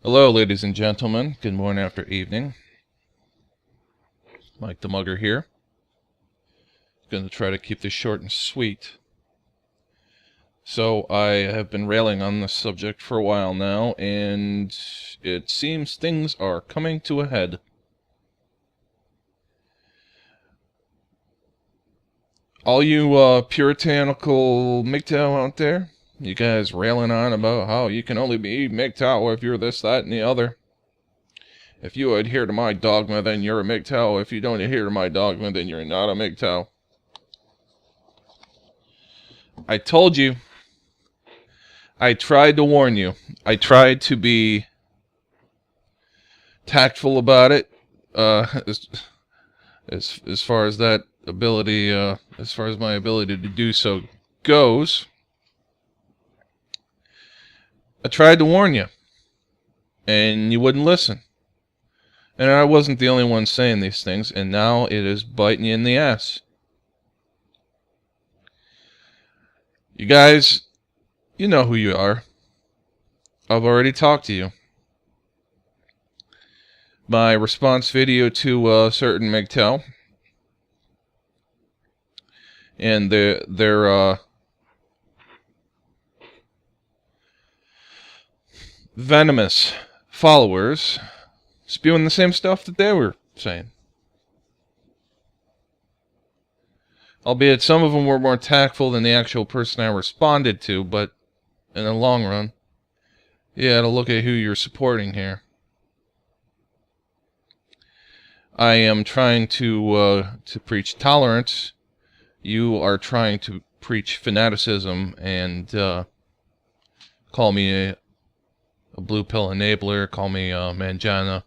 Hello, ladies and gentlemen. Good morning after evening. Mike the Mugger here. Going to try to keep this short and sweet. So, I have been railing on this subject for a while now, and it seems things are coming to a head. All you puritanical MGTOW out there, you guys railing on about how you can only be MGTOW if you're this, that, and the other. If you adhere to my dogma, then you're a MGTOW. If you don't adhere to my dogma, then you're not a MGTOW. I told you. I tried to warn you. I tried to be tactful about it, as far as that ability, as far as my ability to do so goes. I tried to warn you, and you wouldn't listen. And I wasn't the only one saying these things, and now it is biting you in the ass. You guys, you know who you are. I've already talked to you. My response video to a certain MGTOW and their venomous followers spewing the same stuff that they were saying. Albeit some of them were more tactful than the actual person I responded to, but in the long run, you gotta look at who you're supporting here. I am trying to preach tolerance. You are trying to preach fanaticism and call me a blue pill enabler, call me Mangina.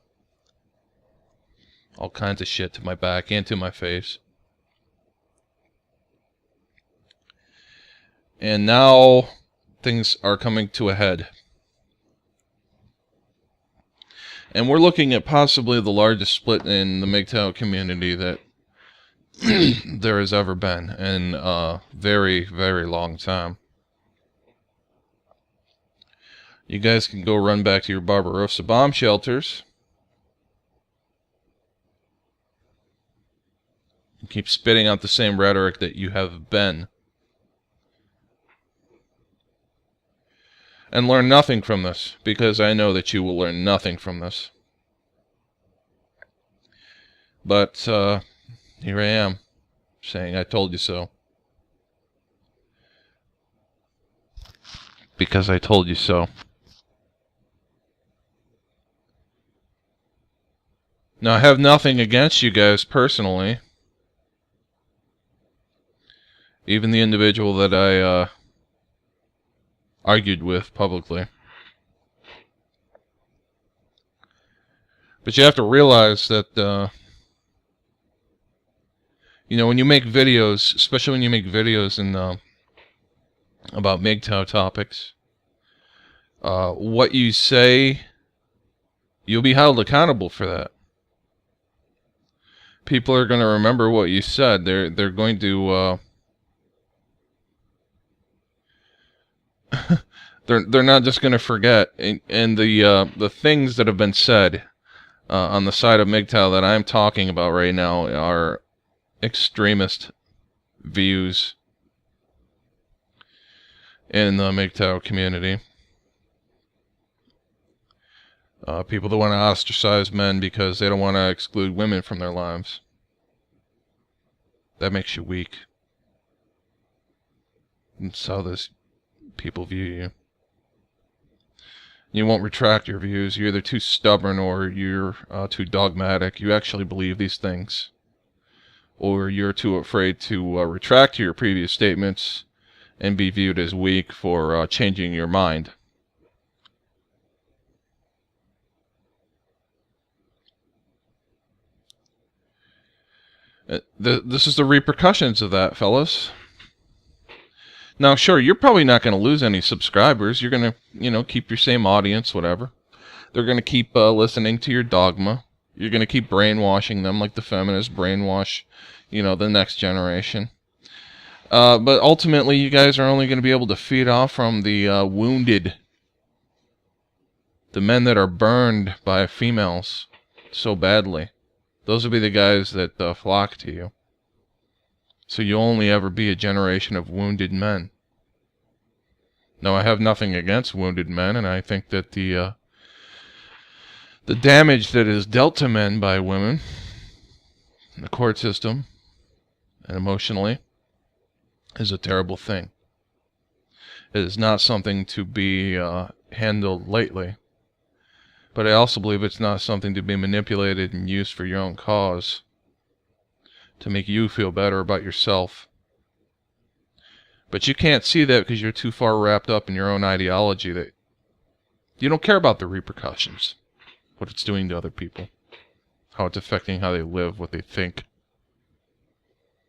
All kinds of shit to my back and to my face. And now things are coming to a head. And we're looking at possibly the largest split in the MGTOW community that there has ever been in a very, very long time. You guys can go run back to your Barbarossa bomb shelters. And keep spitting out the same rhetoric that you have been. And learn nothing from this, because I know that you will learn nothing from this. But, here I am, saying I told you so. Because I told you so. Now, I have nothing against you guys personally. Even the individual that I, argued with publicly. But you have to realize that, when you make videos, especially when you make videos in, about MGTOW topics, what you say, you'll be held accountable for that. People are going to remember what you said. They're going to, they're not just going to forget. And the things that have been said on the side of MGTOW that I'm talking about right now are extremist views in the MGTOW community. People that want to ostracize men because they don't want to exclude women from their lives. That makes you weak. That's how those people view you. You won't retract your views. You're either too stubborn or you're too dogmatic. You actually believe these things. Or you're too afraid to retract your previous statements and be viewed as weak for changing your mind. This is the repercussions of that, fellas. Now, sure, you're probably not going to lose any subscribers. You're going to, keep your same audience, whatever. They're going to keep listening to your dogma. You're going to keep brainwashing them like the feminists brainwash, the next generation. But ultimately, you guys are only going to be able to feed off from the wounded The men that are burned by females so badly, those will be the guys that flock to you. So you'll only ever be a generation of wounded men. Now, I have nothing against wounded men, and I think that the damage that is dealt to men by women in the court system and emotionally is a terrible thing. It is not something to be handled lightly. But I also believe it's not something to be manipulated and used for your own cause, to make you feel better about yourself. But you can't see that because you're too far wrapped up in your own ideology that you don't care about the repercussions, what it's doing to other people, how it's affecting how they live, what they think.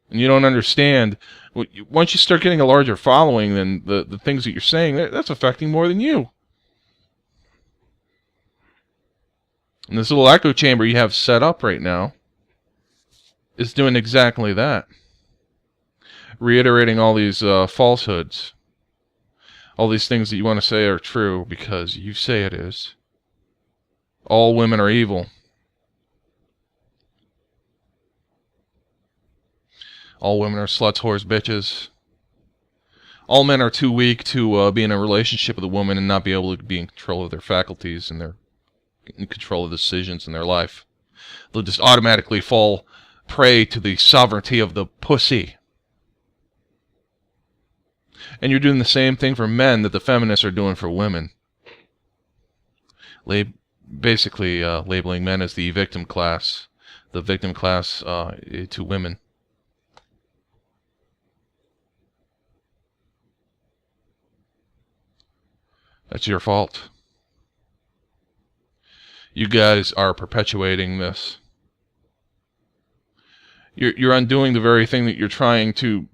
And you don't understand, once you start getting a larger following, then the things that you're saying, that's affecting more than you. And this little echo chamber you have set up right now is doing exactly that. Reiterating all these falsehoods. All these things that you want to say are true because you say it is. All women are evil. All women are sluts, whores, bitches. All men are too weak to be in a relationship with a woman and not be able to be in control of their faculties and in control of decisions in their life. They'll just automatically fall prey to the sovereignty of the pussy. And you're doing the same thing for men that the feminists are doing for women. Basically labeling men as the victim class. The victim class to women. That's your fault. You guys are perpetuating this. You're undoing the very thing that you're trying to...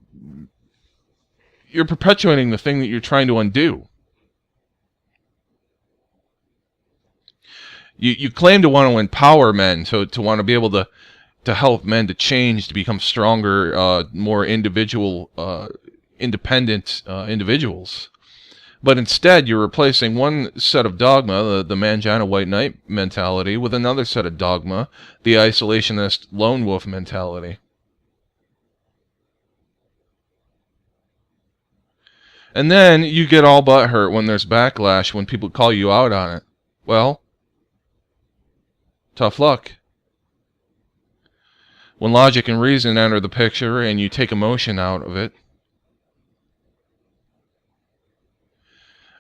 You're perpetuating the thing that you're trying to undo. You claim to want to empower men, to want to be able to help men to change, to become stronger, more independent individuals. But instead, you're replacing one set of dogma, the Mangina White Knight mentality, with another set of dogma, the isolationist lone wolf mentality. And then you get all butthurt when there's backlash, when people call you out on it. Well, tough luck. When logic and reason enter the picture and you take emotion out of it,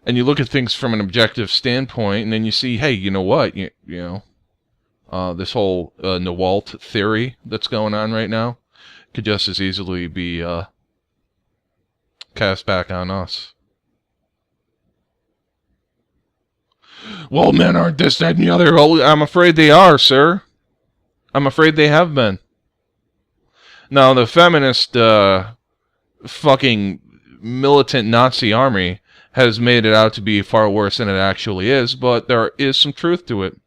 and you look at things from an objective standpoint, and then you see, hey, you know what? You know, this whole Nawalt theory that's going on right now could just as easily be cast back on us. Well, men aren't this, that, and the other. Well, I'm afraid they are, sir. I'm afraid they have been. Now, the feminist fucking militant Nazi army has made it out to be far worse than it actually is, but there is some truth to it.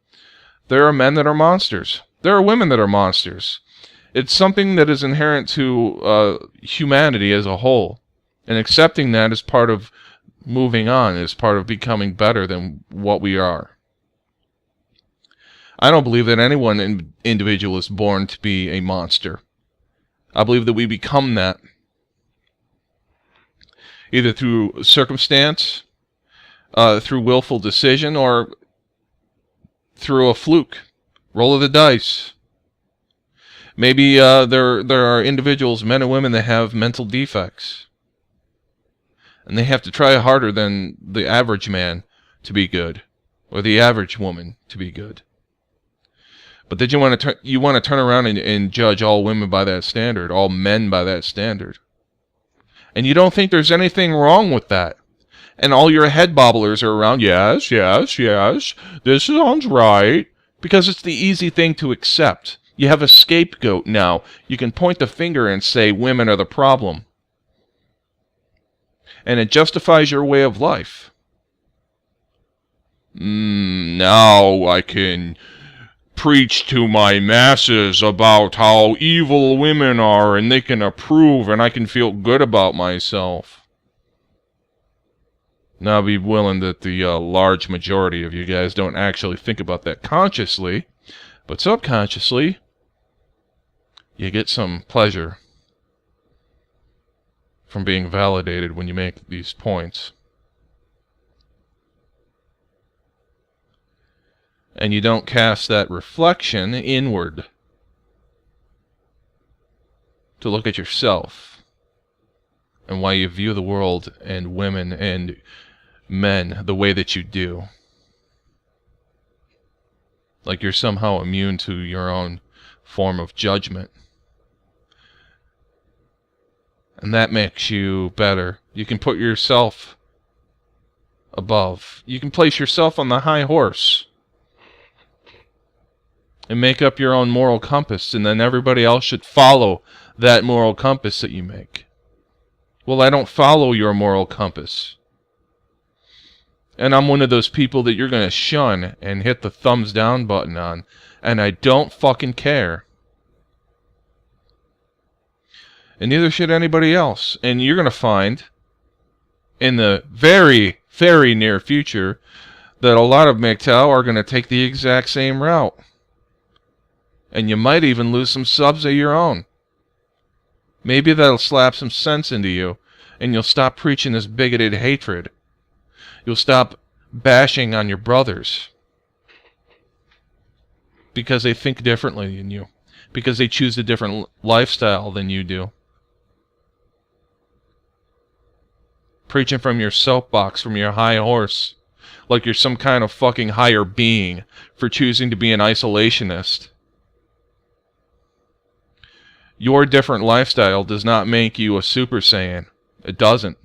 There are men that are monsters. There are women that are monsters. It's something that is inherent to humanity as a whole, and accepting that is part of moving on, is part of becoming better than what we are. I don't believe that any one individual is born to be a monster. I believe that we become that. Either through circumstance, through willful decision, or through a fluke, roll of the dice. Maybe there are individuals, men and women, that have mental defects. And they have to try harder than the average man to be good, or the average woman to be good. But then you want to turn around and judge all women by that standard, all men by that standard. And you don't think there's anything wrong with that. And all your head bobblers are around, yes, yes, yes, this sounds right. Because it's the easy thing to accept. You have a scapegoat now. You can point the finger and say women are the problem. And it justifies your way of life. Now I can preach to my masses about how evil women are, and they can approve, and I can feel good about myself. Now, I'll be willing that the large majority of you guys don't actually think about that consciously, but subconsciously, you get some pleasure from being validated when you make these points. And you don't cast that reflection inward to look at yourself and why you view the world and women and men the way that you do. Like you're somehow immune to your own form of judgment. And that makes you better. You can put yourself above. You can place yourself on the high horse and make up your own moral compass, and then everybody else should follow that moral compass that you make. Well, I don't follow your moral compass. And I'm one of those people that you're going to shun and hit the thumbs down button on, and I don't fucking care. And neither should anybody else. And you're going to find in the very, very near future that a lot of MGTOW are going to take the exact same route. And you might even lose some subs of your own. Maybe that'll slap some sense into you, and you'll stop preaching this bigoted hatred. You'll stop bashing on your brothers because they think differently than you, because they choose a different lifestyle than you do. Preaching from your soapbox, from your high horse, like you're some kind of fucking higher being for choosing to be an isolationist. Your different lifestyle does not make you a Super Saiyan. It doesn't.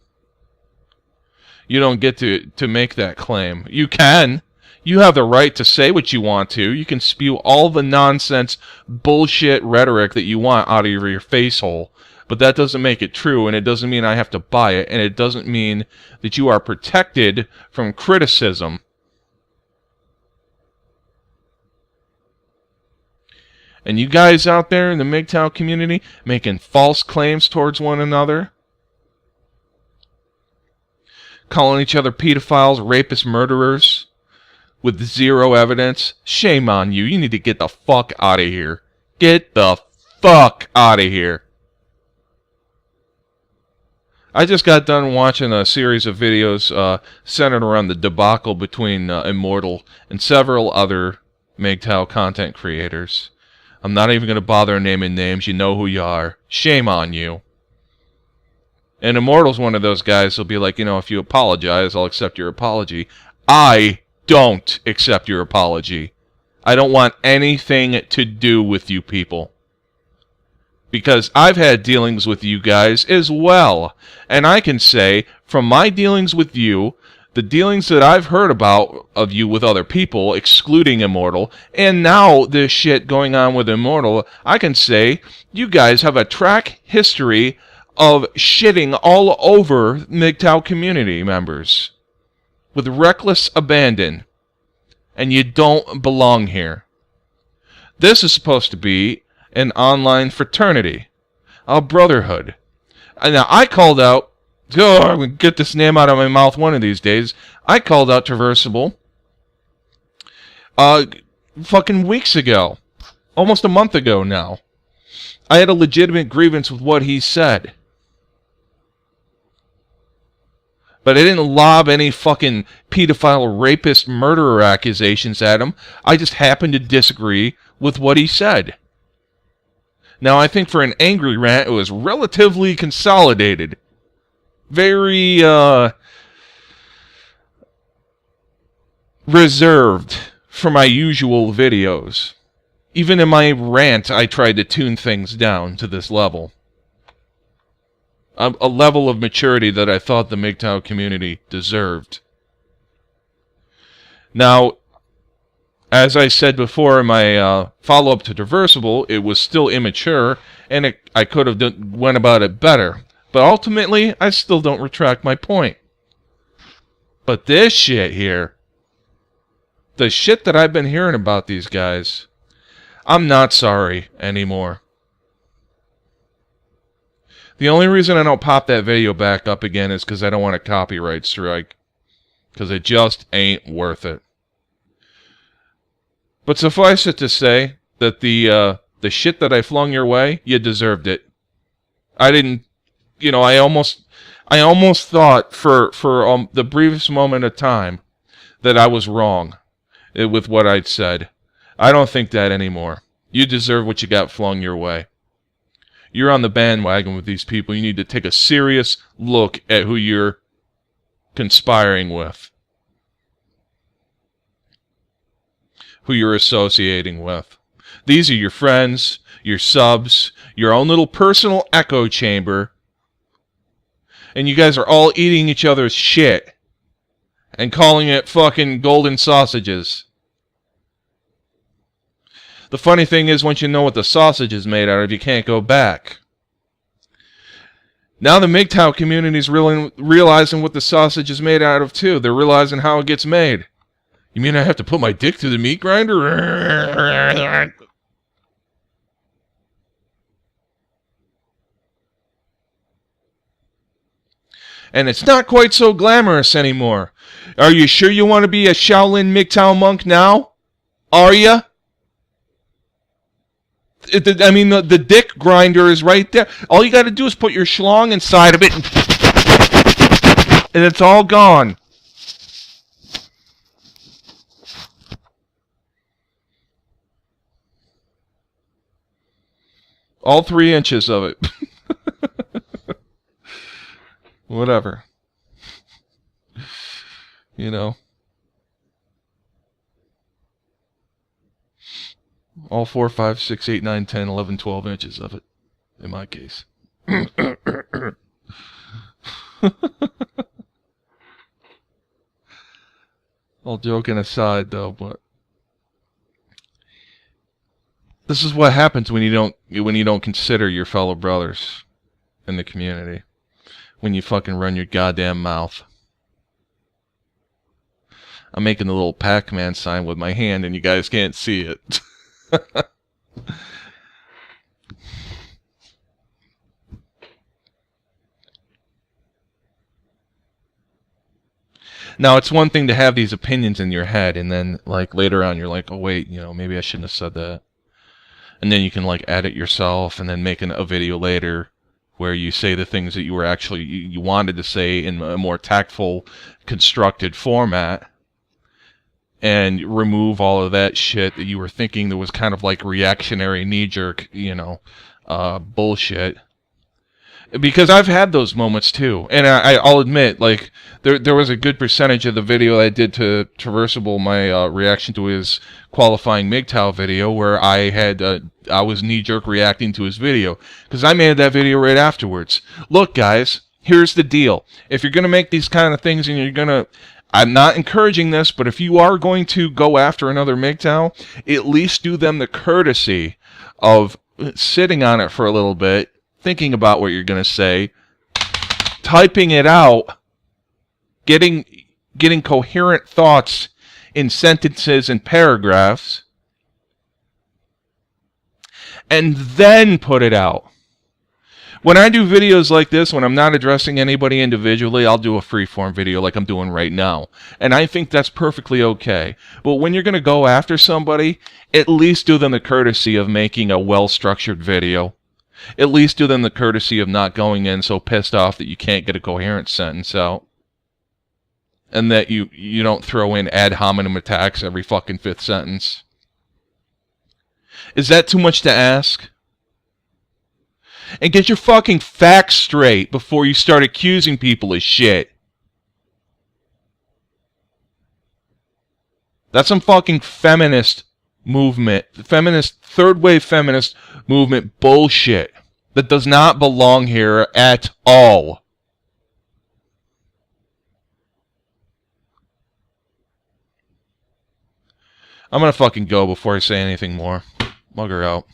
You don't get to make that claim. You can. You have the right to say what you want to. You can spew all the nonsense, bullshit rhetoric that you want out of your face hole. But that doesn't make it true, and it doesn't mean I have to buy it, and it doesn't mean that you are protected from criticism. And you guys out there in the MGTOW community making false claims towards one another, calling each other pedophiles, rapists, murderers, with zero evidence, shame on you. You need to get the fuck out of here. Get the fuck out of here. I just got done watching a series of videos centered around the debacle between Immortal and several other MGTOW content creators. I'm not even going to bother naming names. You know who you are. Shame on you. And Immortal's one of those guys who'll be like, you know, if you apologize, I'll accept your apology. I don't accept your apology. I don't want anything to do with you people. Because I've had dealings with you guys as well. And I can say, from my dealings with you, the dealings that I've heard about of you with other people, excluding Immortal, and now this shit going on with Immortal, I can say you guys have a track history of shitting all over MGTOW community members with reckless abandon. And you don't belong here. This is supposed to be an online fraternity, a brotherhood. And now I called out, I'm going to get this name out of my mouth one of these days. I called out Traversable fucking weeks ago. Almost a month ago now. I had a legitimate grievance with what he said. But I didn't lob any fucking pedophile, rapist, murderer accusations at him. I just happened to disagree with what he said. Now, I think for an angry rant, it was relatively consolidated. Very reserved for my usual videos. Even in my rant, I tried to tune things down to this level. A level of maturity that I thought the MGTOW community deserved. Now, as I said before in my follow-up to Traversable, it was still immature, and I could have went about it better. But ultimately, I still don't retract my point. But this shit here, the shit that I've been hearing about these guys, I'm not sorry anymore. The only reason I don't pop that video back up again is because I don't want a copyright strike. Because it just ain't worth it. But suffice it to say that the shit that I flung your way, you deserved it. I didn't, I almost thought for the briefest moment of time that I was wrong with what I'd said. I don't think that anymore. You deserve what you got flung your way. You're on the bandwagon with these people. You need to take a serious look at who you're conspiring with, who you're associating with. These are your friends, your subs, your own little personal echo chamber, and you guys are all eating each other's shit and calling it fucking golden sausages. The funny thing is, once you know what the sausage is made out of, you can't go back. Now the MGTOW community is realizing what the sausage is made out of, too. They're realizing how it gets made. You mean I have to put my dick through the meat grinder? And it's not quite so glamorous anymore. Are you sure you want to be a Shaolin MGTOW monk now? Are you? The dick grinder is right there. All you got to do is put your schlong inside of it, and it's all gone. All 3 inches of it. Whatever. All 4, 5, 6, 8, 9, 10, 11, 12 inches of it, in my case. All joking aside, though, but this is what happens when you don't consider your fellow brothers in the community. When you fucking run your goddamn mouth. I'm making the little Pac-Man sign with my hand, and you guys can't see it. Now, it's one thing to have these opinions in your head, and then, like, later on, you're like, oh, wait, maybe I shouldn't have said that. And then you can, like, edit yourself, and then make a video later where you say the things that you were actually, you wanted to say in a more tactful, constructed format, and remove all of that shit that you were thinking that was kind of like reactionary, knee-jerk, bullshit. Because I've had those moments too, and I'll admit, like, there was a good percentage of the video I did to Traversable, my reaction to his qualifying MGTOW video, where I was knee-jerk reacting to his video, because I made that video right afterwards. Look, guys, here's the deal. If you're gonna make these kind of things, and you're gonna, I'm not encouraging this, but if you are going to go after another MGTOW, at least do them the courtesy of sitting on it for a little bit, thinking about what you're going to say, typing it out, getting coherent thoughts in sentences and paragraphs, and then put it out. When I do videos like this, when I'm not addressing anybody individually, I'll do a freeform video like I'm doing right now. And I think that's perfectly okay. But when you're going to go after somebody, at least do them the courtesy of making a well-structured video. At least do them the courtesy of not going in so pissed off that you can't get a coherent sentence out. And that you don't throw in ad hominem attacks every fucking 5th sentence. Is that too much to ask? And get your fucking facts straight before you start accusing people of shit. That's some fucking feminist movement, third wave feminist movement bullshit that does not belong here at all. I'm gonna fucking go before I say anything more. Mugger out.